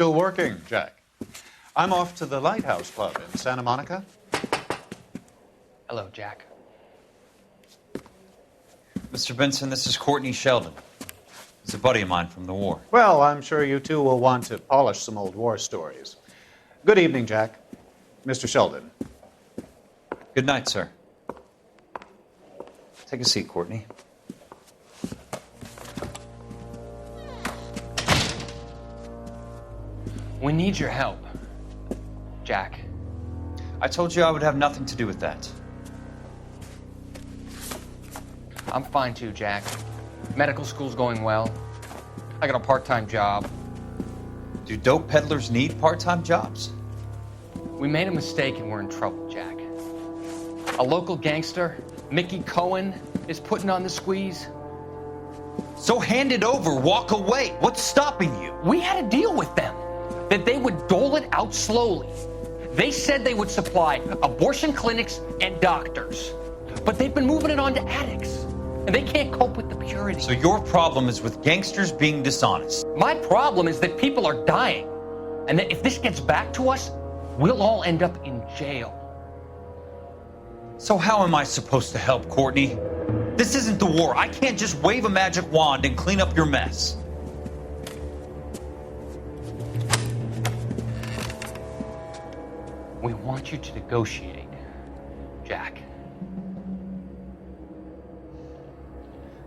still working, Jack. I'm off to the Lighthouse Club in Santa Monica. Hello, Jack. Mr. Benson, this is Courtney Sheldon. He's a buddy of mine from the war. Well, I'm sure you two will want to polish some old war stories. Good evening, Jack. Mr. Sheldon. Good night, sir. Take a seat, Courtney. We need your help, Jack. I told you I would have nothing to do with that. I'm fine too, Jack. Medical school's going well. I got a part-time job. Do dope peddlers need part-time jobs? We made a mistake and we're in trouble, Jack. A local gangster, Mickey Cohen, is putting on the squeeze. So hand it over, walk away. What's stopping you? We had a deal with them that they would dole it out slowly. They said they would supply abortion clinics and doctors, but they've been moving it on to addicts, and they can't cope with the purity. So your problem is with gangsters being dishonest. My problem is that people are dying, and that if this gets back to us, we'll all end up in jail. So how am I supposed to help, Courtney? This isn't the war. I can't just wave a magic wand and clean up your mess. We want you to negotiate, Jack.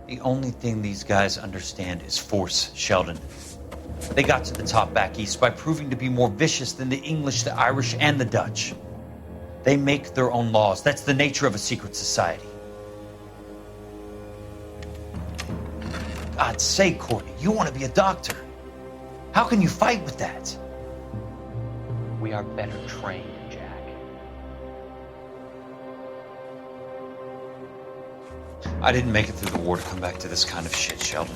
The only thing these guys understand is force, Sheldon. They got to the top back east by proving to be more vicious than the English, the Irish, and the Dutch. They make their own laws. That's the nature of a secret society. God's sake, Courtney, you want to be a doctor. How can you fight with that? We are better trained, Jack. I didn't make it through the war to come back to this kind of shit, Sheldon.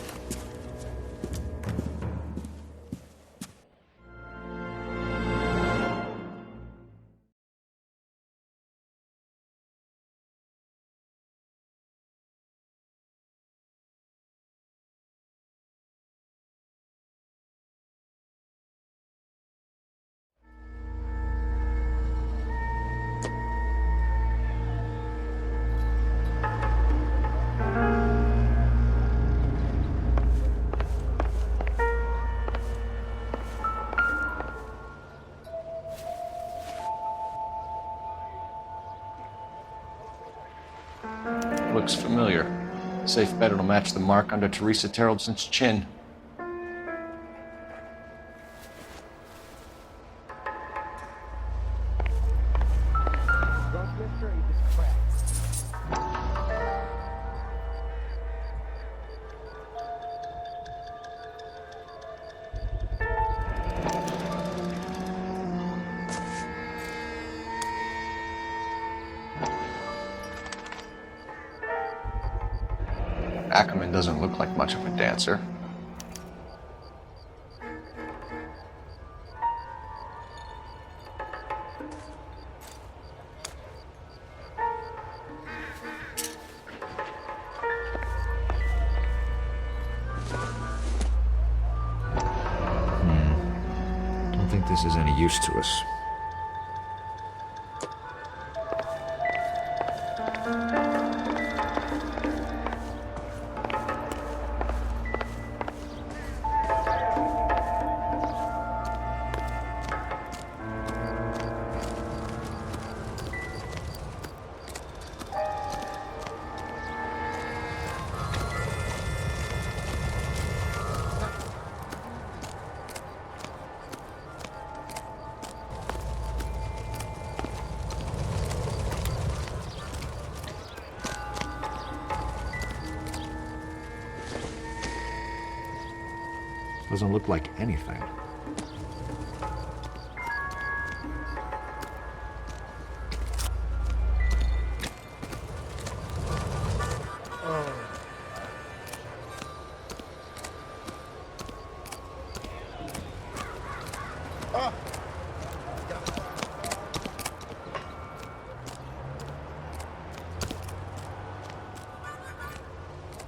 Looks familiar. Safe bet it'll match the mark under Teresa Terreldson's chin. Ackerman doesn't look like much of a dancer. Don't think this is any use to us. Doesn't look like anything.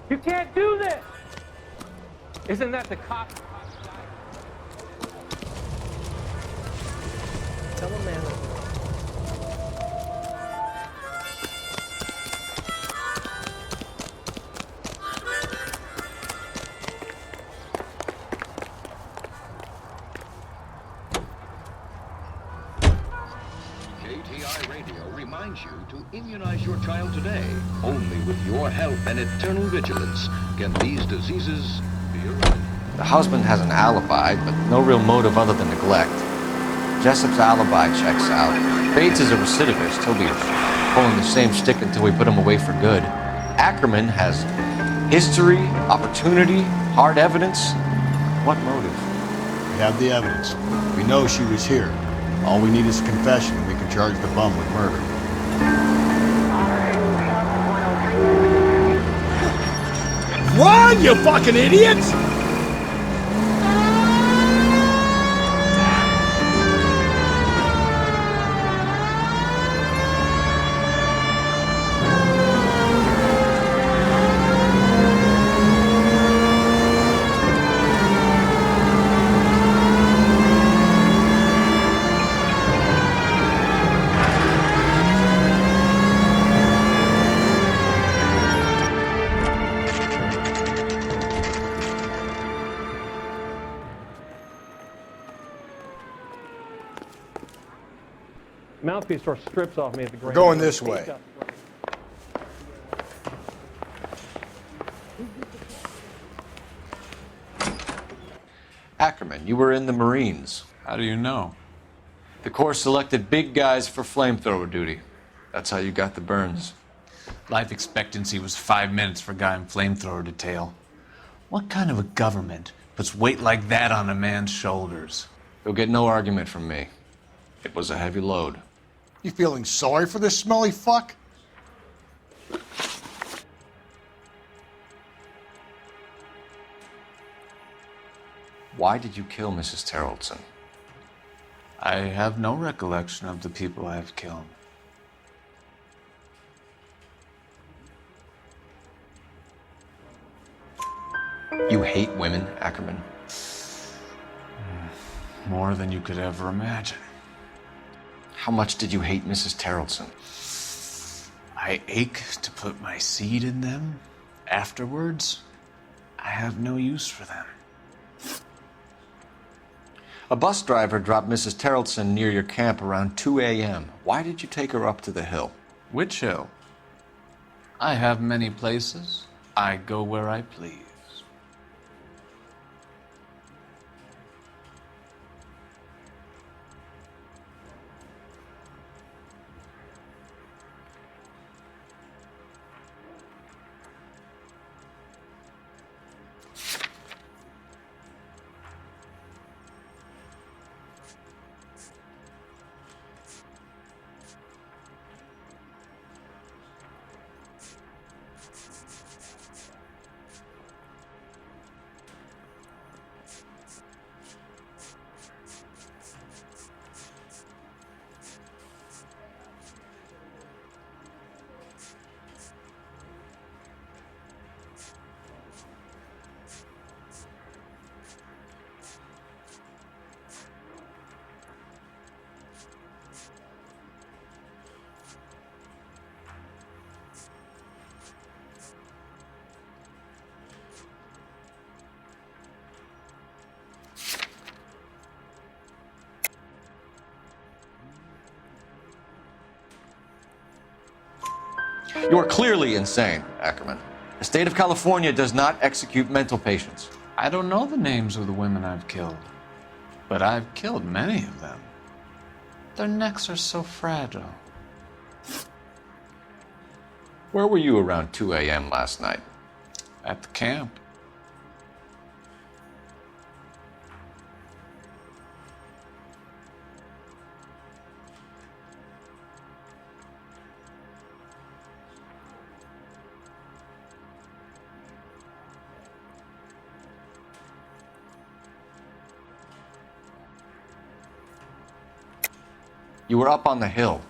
You can't do this! Isn't that the cop? KTI Radio reminds you to immunize your child today. Only with your help and eternal vigilance can these diseases be averted. The husband has an alibi, but no real motive other than neglect. Jessup's alibi checks out. Bates is a recidivist. He'll be pulling the same stick until we put him away for good. Ackerman has history, opportunity, hard evidence. What motive? We have the evidence. We know she was here. All we need is a confession, and we can charge the bum with murder. Run, you fucking idiots! Mouthpiece sort of strips off me at the ground. Going this way. Ackerman, you were in the Marines. How do you know? The Corps selected big guys for flamethrower duty. That's how you got the burns. Life expectancy was 5 minutes for a guy in flamethrower detail. What kind of a government puts weight like that on a man's shoulders? You'll get no argument from me. It was a heavy load. You feeling sorry for this smelly fuck? Why did you kill Mrs. Terrelson? I have no recollection of the people I have killed. You hate women, Ackerman? More than you could ever imagine. How much did you hate Mrs. Terrelson? I ache to put my seed in them. Afterwards, I have no use for them. A bus driver dropped Mrs. Terrelson near your camp around 2 a.m. Why did you take her up to the hill? Which hill? I have many places. I go where I please. You are clearly insane, Ackerman. The state of California does not execute mental patients. I don't know the names of the women I've killed, but I've killed many of them. Their necks are so fragile. Where were you around 2 a.m. last night? At the camp. You were up on the hill.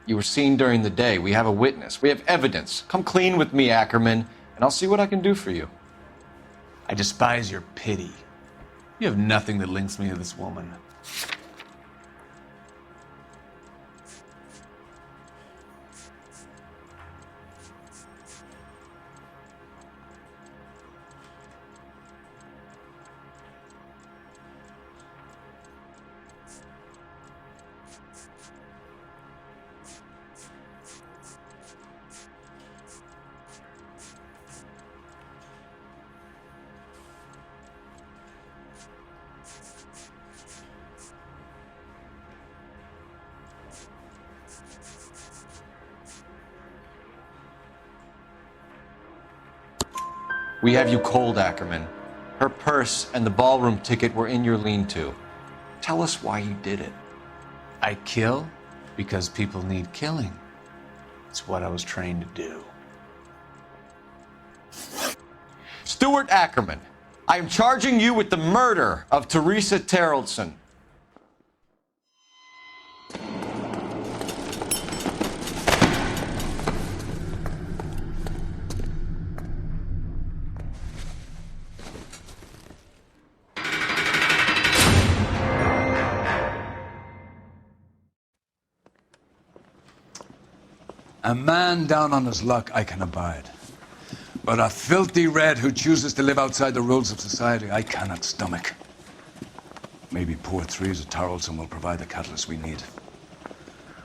You were seen during the day. We have a witness. We have evidence. Come clean with me, Ackerman, and I'll see what I can do for you. I despise your pity. You have nothing that links me to this woman. We have you cold, Ackerman. Her purse and the ballroom ticket were in your lean-to. Tell us why you did it. I kill because people need killing. It's what I was trained to do. Stuart Ackerman, I am charging you with the murder of Teresa Terrellson. A man down on his luck I can abide. But a filthy red who chooses to live outside the rules of society, I cannot stomach. Maybe poor Teresa Tarleton will provide the catalyst we need.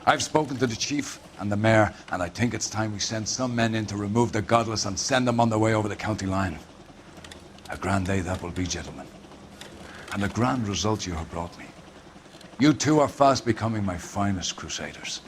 I've spoken to the chief and the mayor, and I think it's time we send some men in to remove the godless and send them on their way over the county line. A grand day that will be, gentlemen. And a grand result you have brought me. You two are fast becoming my finest crusaders.